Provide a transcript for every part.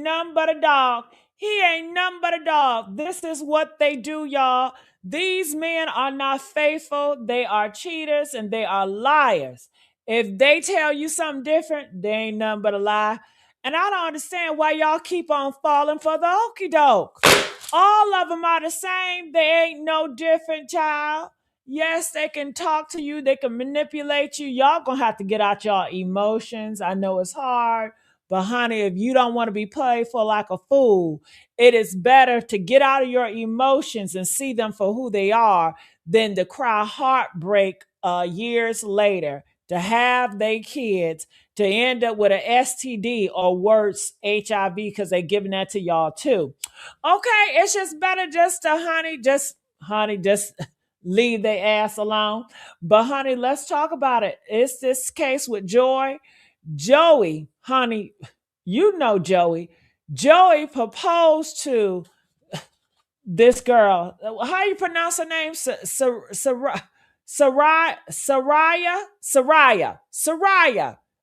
nothing but a dog. He ain't nothing but a dog. This is what they do, y'all. These men are not faithful. They are cheaters and they are liars. If they tell you something different, they ain't nothing but a lie. And I don't understand why y'all keep on falling for the okie doke. All of them are the same. They ain't no different, child. Yes, they can talk to you. They can manipulate you. Y'all gonna have to get out y'all emotions. I know it's hard, but honey, if you don't want to be played for like a fool, it is better to get out of your emotions and see them for who they are than to cry heartbreak years later, to have their kids to end up with an STD or worse, HIV, because they giving that to y'all too. Okay, it's just better just to just leave their ass alone. But honey, let's talk about it. It's this case with Joey, honey, you know Joey. Joey proposed to this girl. How you pronounce her name? Serayah.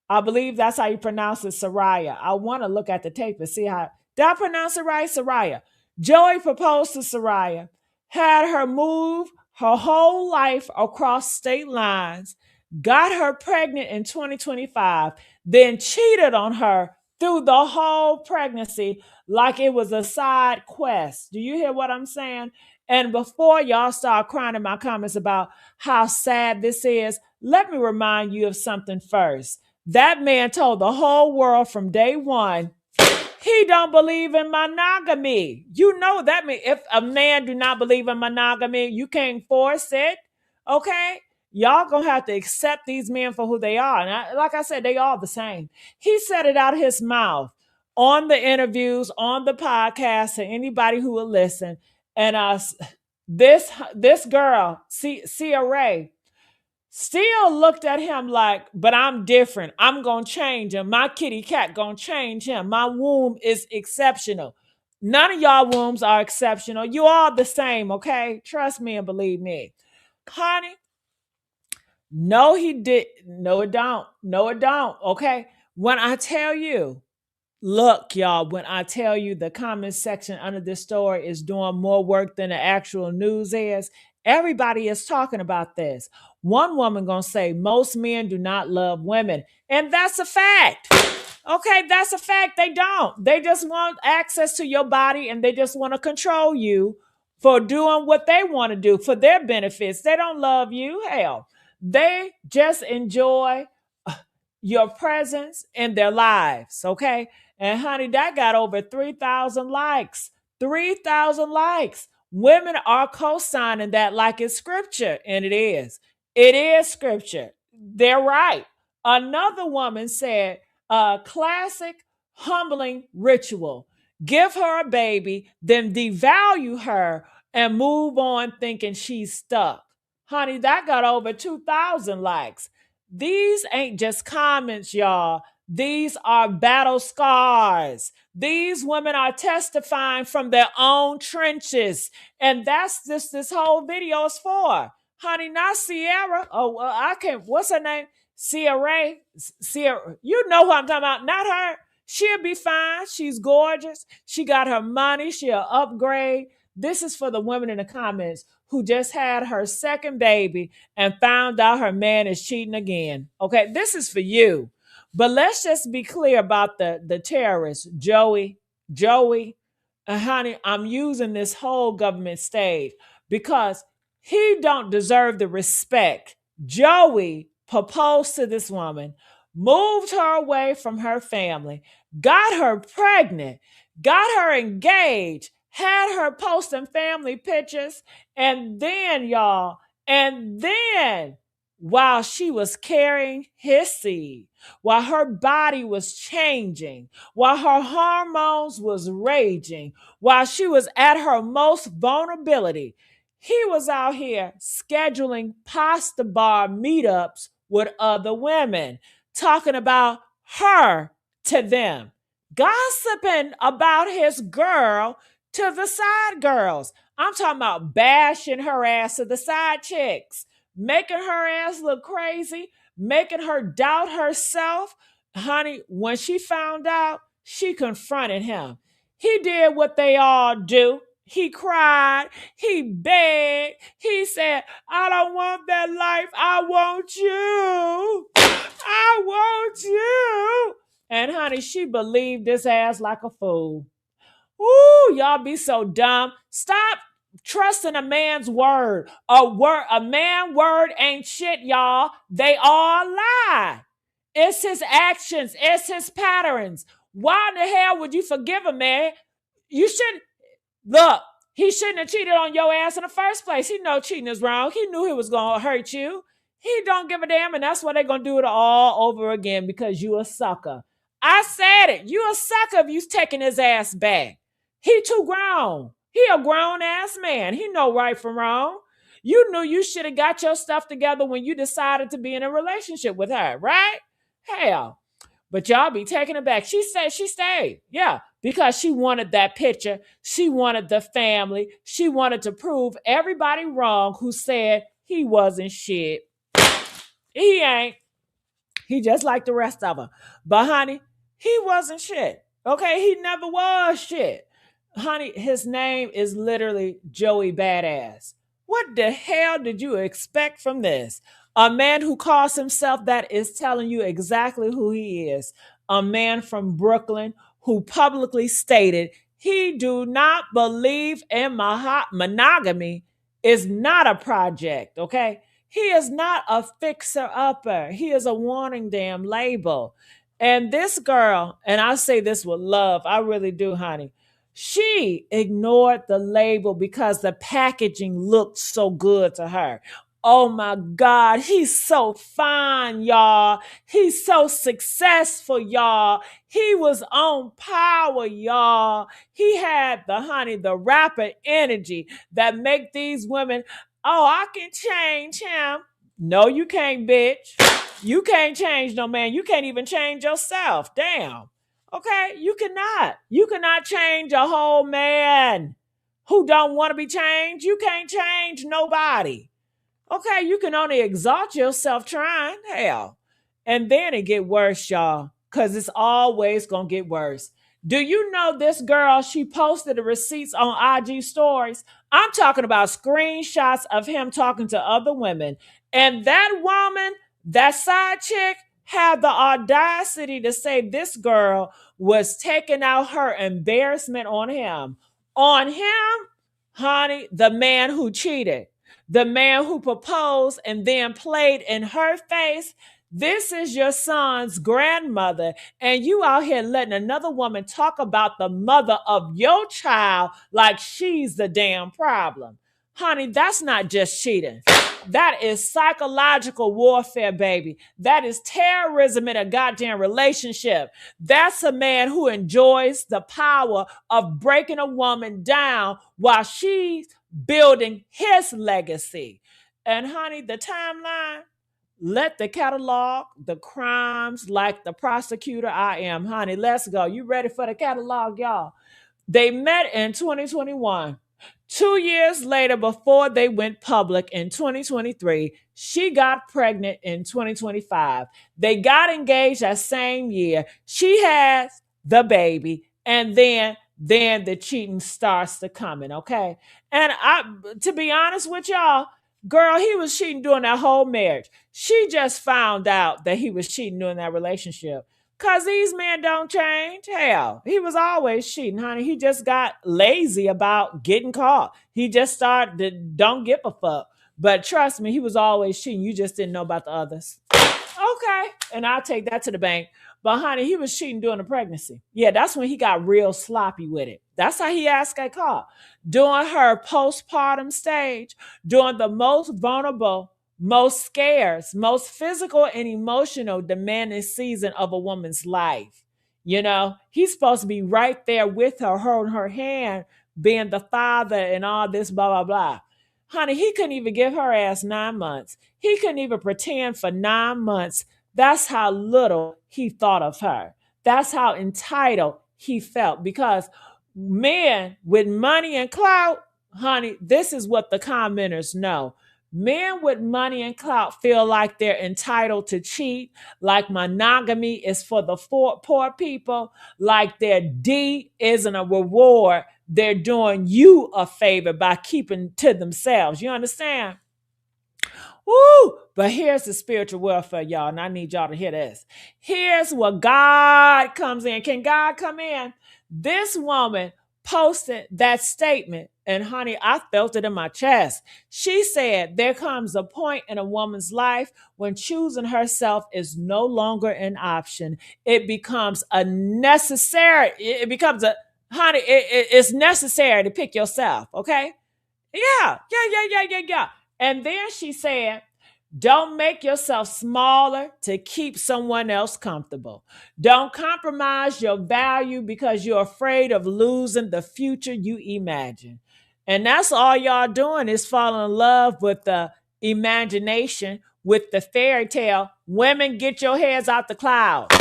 I believe that's how you pronounce it, Serayah. I want to look at the tape and see how. Did I pronounce it right? Serayah. Joey proposed to Serayah, had her move her whole life across state lines, got her pregnant in 2025, then cheated on her through the whole pregnancy like it was a side quest. Do you hear what I'm saying? And before y'all start crying in my comments about how sad this is, let me remind you of something first. That man told the whole world from day one he don't believe in monogamy. You know that means if a man do not believe in monogamy, you can't force it. Okay? Y'all gonna have to accept these men for who they are. And like I said, they all the same. He said it out of his mouth on the interviews, on the podcast, to anybody who will listen. And this girl, Serayah, still looked at him like, but I'm different. I'm going to change him. My kitty cat going to change him. My womb is exceptional. None of y'all wombs are exceptional. You all the same, okay? Trust me and believe me. Honey, no, he did. No, it don't. No, it don't, okay? When I tell you, look, y'all, when I tell you the comment section under this story is doing more work than the actual news is, everybody is talking about this. One woman gonna say most men do not love women, and that's a fact. Okay, that's a fact. They don't. They just want access to your body and they just want to control you for doing what they want to do for their benefits. They don't love you. Hell, they just enjoy your presence in their lives. Okay. And honey, that got over 3,000 likes. 3,000 likes. Women are co-signing that like it's scripture, and it is. It is scripture. They're right. Another woman said, a classic humbling ritual. Give her a baby, then devalue her and move on thinking she's stuck. Honey, that got over 2,000 likes. These ain't just comments, y'all. These are battle scars. These women are testifying from their own trenches. And that's this whole video is for. Honey, not Sierra. Oh, well, I can't. What's her name? Serayah. Sierra. You know who I'm talking about. Not her. She'll be fine. She's gorgeous. She got her money. She'll upgrade. This is for the women in the comments who just had her second baby and found out her man is cheating again. Okay, this is for you. But let's just be clear about the terrorist, Joey. Honey, I'm using this whole government stage because he don't deserve the respect. Joey proposed to this woman, moved her away from her family, got her pregnant, got her engaged, had her posting family pictures, and then, y'all, while she was carrying his seed, while her body was changing, while her hormones was raging, while she was at her most vulnerability, he was out here scheduling pasta bar meetups with other women, talking about her to them, gossiping about his girl to the side girls. I'm talking about bashing her ass to the side chicks, making her ass look crazy, making her doubt herself. Honey, when she found out, she confronted him. He did what they all do. He cried. He begged. He said, I don't want that life. I want you. I want you. And honey, she believed this ass like a fool. Ooh, y'all be so dumb. Stop trusting a man's word. A man word ain't shit, y'all. They all lie. It's his actions. It's his patterns. Why in the hell would you forgive a man? You shouldn't. Look, he shouldn't have cheated on your ass in the first place. He know cheating is wrong. He knew he was going to hurt you. He don't give a damn, and that's why they're going to do it all over again because you a sucker. I said it. You a sucker if you taking his ass back. He too grown. He a grown-ass man. He know right from wrong. You knew you should have got your stuff together when you decided to be in a relationship with her, right? Hell. But y'all be taking it back. She said she stayed. Yeah, because she wanted that picture. She wanted the family. She wanted to prove everybody wrong who said he wasn't shit. He ain't. He just like the rest of them. But honey, he wasn't shit. Okay, he never was shit. Honey, his name is literally Joey Badass. What the hell did you expect from this? A man who calls himself that is telling you exactly who he is. A man from Brooklyn who publicly stated he do not believe in monogamy is not a project, okay? He is not a fixer-upper. He is a warning damn label. And this girl, and I say this with love, I really do, honey, she ignored the label because the packaging looked so good to her. Oh my God, he's so fine, y'all. He's so successful, y'all. He was on power, y'all. He had the rapper energy that make these women, oh, I can change him. No, you can't, bitch. You can't change no man. You can't even change yourself. Damn. Okay, you cannot. You cannot change a whole man who don't want to be changed. You can't change nobody. Okay, you can only exalt yourself trying. Hell. And then it get worse, y'all, because it's always going to get worse. Do you know this girl, she posted the receipts on IG stories? I'm talking about screenshots of him talking to other women. And that woman, that side chick, had the audacity to say this girl was taking out her embarrassment on him. On him, honey, the man who cheated, the man who proposed and then played in her face. This is your son's grandmother, and you out here letting another woman talk about the mother of your child like she's the damn problem. Honey, that's not just cheating. That is psychological warfare, baby. That is terrorism in a goddamn relationship. That's a man who enjoys the power of breaking a woman down while she's building his legacy. And honey, the timeline, let the catalog, the crimes, like the prosecutor I am. Honey, let's go. You ready for the catalog, y'all? They met in 2021. 2 years later, before they went public in 2023, she got pregnant in 2025. They got engaged that same year. She has the baby, and then the cheating starts to coming, okay? And to be honest with y'all, girl, he was cheating during that whole marriage. She just found out that he was cheating during that relationship. Cause these men don't change. Hell, he was always cheating, honey. He just got lazy about getting caught. He just started to don't give a fuck. But trust me, he was always cheating. You just didn't know about the others. Okay. And I'll take that to the bank. But honey, he was cheating during the pregnancy. Yeah, that's when he got real sloppy with it. That's how he asked got caught. During her postpartum stage, during the most vulnerable, most scarce, most physical and emotional demanding season of a woman's life. You know, he's supposed to be right there with her, holding her hand, being the father and all this, blah, blah, blah. Honey, he couldn't even give her ass 9 months. He couldn't even pretend for 9 months. That's how little he thought of her. That's how entitled he felt, because men with money and clout, honey, this is what the commenters know. Men with money and clout feel like they're entitled to cheat, like monogamy is for the poor people, like their D isn't a reward. They're doing you a favor by keeping to themselves. You understand? Woo! But here's the spiritual welfare, y'all, and I need y'all to hear this. Here's where God comes in. Can God come in? This woman posted that statement, and honey, I felt it in my chest. She said, there comes a point in a woman's life when choosing herself is no longer an option. It becomes a necessary, it becomes a, honey, it's necessary to pick yourself, okay? Yeah. And then she said, don't make yourself smaller to keep someone else comfortable. Don't compromise your value because you're afraid of losing the future you imagine. And that's all y'all doing is falling in love with the imagination, with the fairy tale. Women, get your heads out the cloud.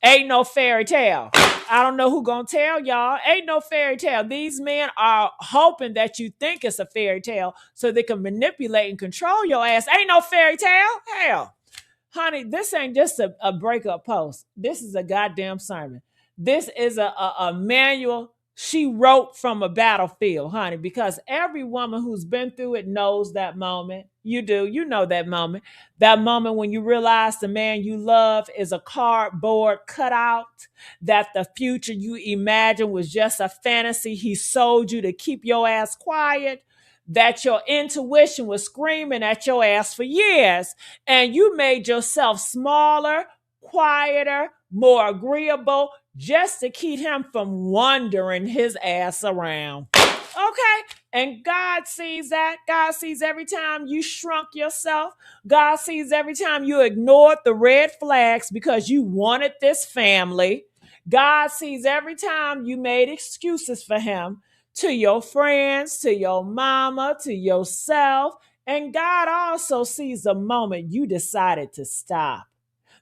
Ain't no fairy tale. I don't know who gonna tell y'all. Ain't no fairy tale. These men are hoping that you think it's a fairy tale so they can manipulate and control your ass. Ain't no fairy tale. Hell, honey, this ain't just a breakup post. This is a goddamn sermon. This is a manual she wrote from a battlefield, honey, because every woman who's been through it knows that moment. You do. You know that moment. That moment when you realize the man you love is a cardboard cutout, that the future you imagine was just a fantasy he sold you to keep your ass quiet, that your intuition was screaming at your ass for years, and you made yourself smaller, quieter, more agreeable, just to keep him from wandering his ass around. Okay. And God sees that. God sees every time you shrunk yourself. God sees every time you ignored the red flags because you wanted this family. God sees every time you made excuses for him to your friends, to your mama, to yourself. And God also sees the moment you decided to stop.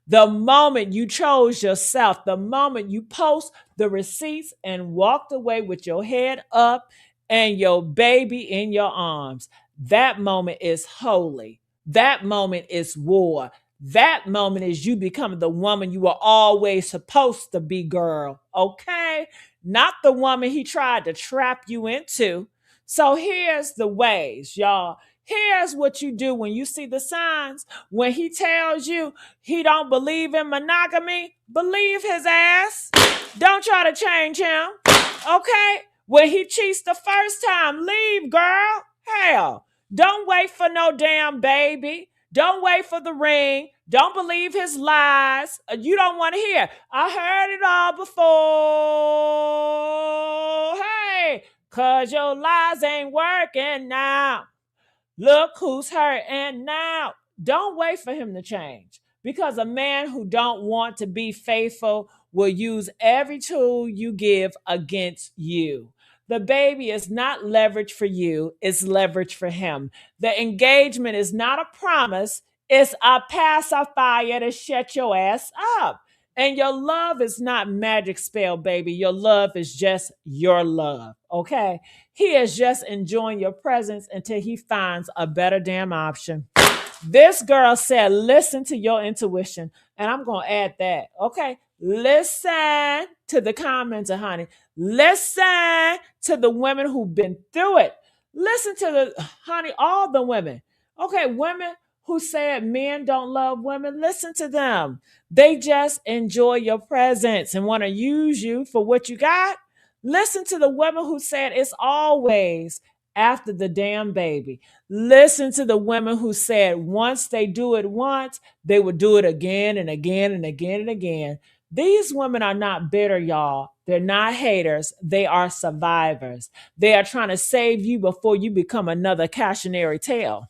The moment you chose yourself, the moment you post the receipts and walked away with your head up and your baby in your arms, that moment is holy. That moment is war. That moment is you becoming the woman you were always supposed to be, girl. Okay? Not the woman he tried to trap you into. So here's the ways, y'all. Here's what you do when you see the signs. When he tells you he don't believe in monogamy, believe his ass. Don't try to change him. Okay? When he cheats the first time, leave, girl. Hell, don't wait for no damn baby. Don't wait for the ring. Don't believe his lies. You don't want to hear. I heard it all before. Hey, cause your lies ain't working now. Look who's hurting now. Don't wait for him to change, because a man who don't want to be faithful will use every tool you give against you. The baby is not leverage for you, it's leverage for him. The engagement is not a promise, it's a pacifier to shut your ass up. And your love is not magic spell, baby. Your love is just your love, okay? He is just enjoying your presence until he finds a better damn option. This girl said, listen to your intuition. And I'm going to add that. Okay. Listen to the comments, honey. Listen to the women who've been through it. Listen to honey, all the women. Okay. Women who said men don't love women, listen to them. They just enjoy your presence and want to use you for what you got. Listen to the women who said it's always after the damn baby. Listen to the women who said once they do it once, they would do it again and again and again and again. These women are not bitter, y'all. They're not haters. They are survivors. They are trying to save you before you become another cautionary tale.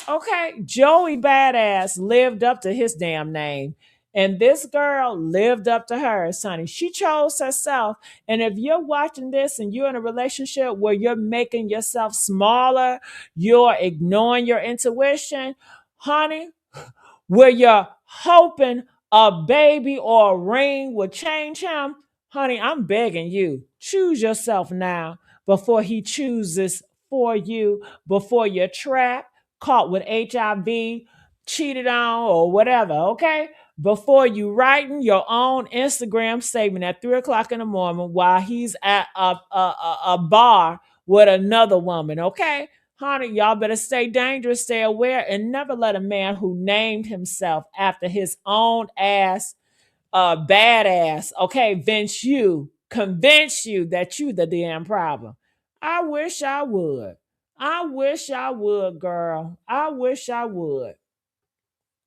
Okay, Joey Badass lived up to his damn name. And this girl lived up to hers, honey. She chose herself. And if you're watching this and you're in a relationship where you're making yourself smaller, you're ignoring your intuition, honey, where you're hoping a baby or a ring will change him, honey, I'm begging you, choose yourself now before he chooses for you, before you're trapped, caught with HIV, cheated on, or whatever, okay? Before you writing your own Instagram statement at 3 o'clock in the morning while he's at a bar with another woman, okay? Honey, y'all better stay dangerous, stay aware, and never let a man who named himself after his own ass, badass, okay, convince you that you the damn problem. I wish I would. I wish I would, girl. I wish I would.